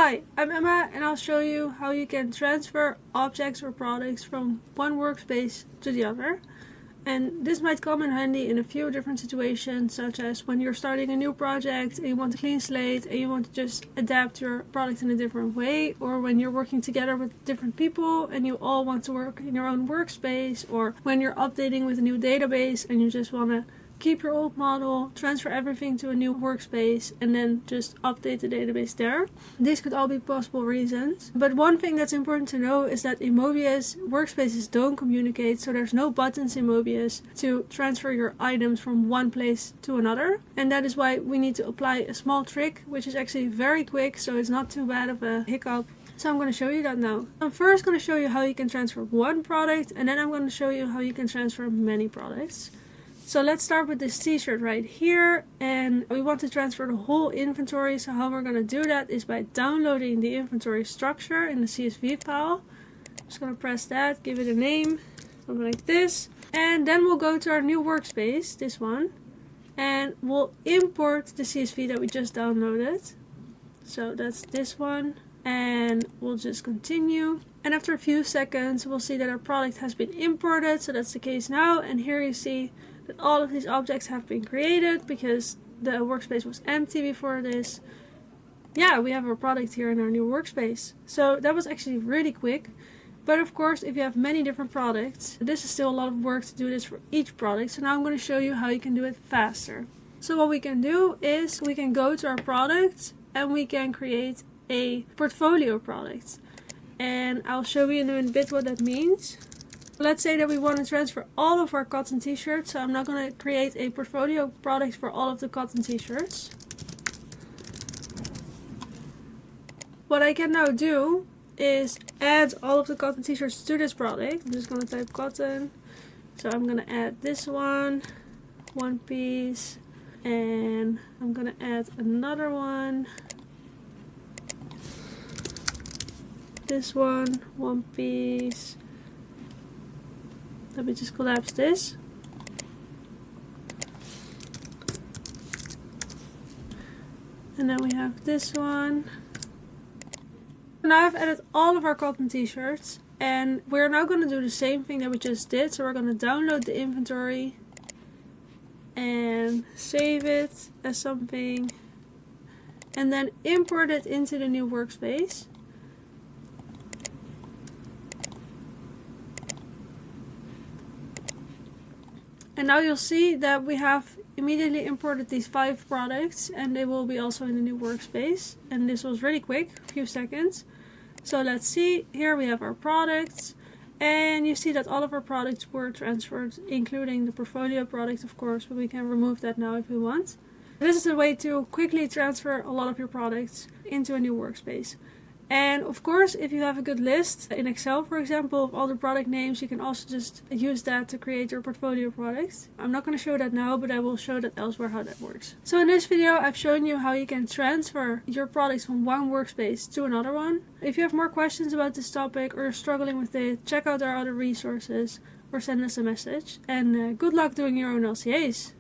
Hi, I'm Emma and I'll show you how you can transfer objects or products from one workspace to the other. And this might come in handy in a few different situations, such as when you're starting a new project and you want a clean slate and you want to just adapt your product in a different way, or when you're working together with different people and you all want to work in your own workspace, or when you're updating with a new database and you just want to keep your old model, transfer everything to a new workspace, and then just update the database there. These could all be possible reasons. But one thing that's important to know is that in Mobius, workspaces don't communicate, so there's no buttons in Mobius to transfer your items from one place to another. And that is why we need to apply a small trick, which is actually very quick, so it's not too bad of a hiccup. So I'm going to show you that now. I'm first going to show you how you can transfer one product, and then I'm going to show you how you can transfer many products. So let's start with this t-shirt right here, and we want to transfer the whole inventory. So how we're going to do that is by downloading the inventory structure in the CSV file. I'm just going to press that, give it a name, something like this. And then we'll go to our new workspace, this one, and we'll import the CSV that we just downloaded. So that's this one, and we'll just continue. And after a few seconds, we'll see that our product has been imported. So that's the case now, and here you see that all of these objects have been created because the workspace was empty before this. Yeah, we have our product here in our new workspace. So that was actually really quick. But of course, if you have many different products, this is still a lot of work to do this for each product. So now I'm going to show you how you can do it faster. So what we can do is we can go to our product and we can create a portfolio product. And I'll show you in a bit what that means. Let's say that we want to transfer all of our cotton t-shirts, so I'm not going to create a portfolio product for all of the cotton t-shirts. What I can now do is add all of the cotton t-shirts to this product. I'm just going to type cotton. So I'm going to add this one piece, and I'm going to add another one. This one piece. Let me just collapse this. And then we have this one. Now I've added all of our cotton t-shirts, and we're now going to do the same thing that we just did. So we're going to download the inventory and save it as something, and then import it into the new workspace. And now you'll see that we have immediately imported these 5 products, and they will be also in the new workspace. And this was really quick, a few seconds. So let's see, here we have our products, and you see that all of our products were transferred, including the portfolio product, of course, but we can remove that now if we want. This is a way to quickly transfer a lot of your products into a new workspace. And of course, if you have a good list in Excel, for example, of all the product names, you can also just use that to create your portfolio products. I'm not going to show that now, but I will show that elsewhere how that works. So in this video, I've shown you how you can transfer your products from one workspace to another one. If you have more questions about this topic or you're struggling with it, check out our other resources or send us a message. And good luck doing your own LCAs.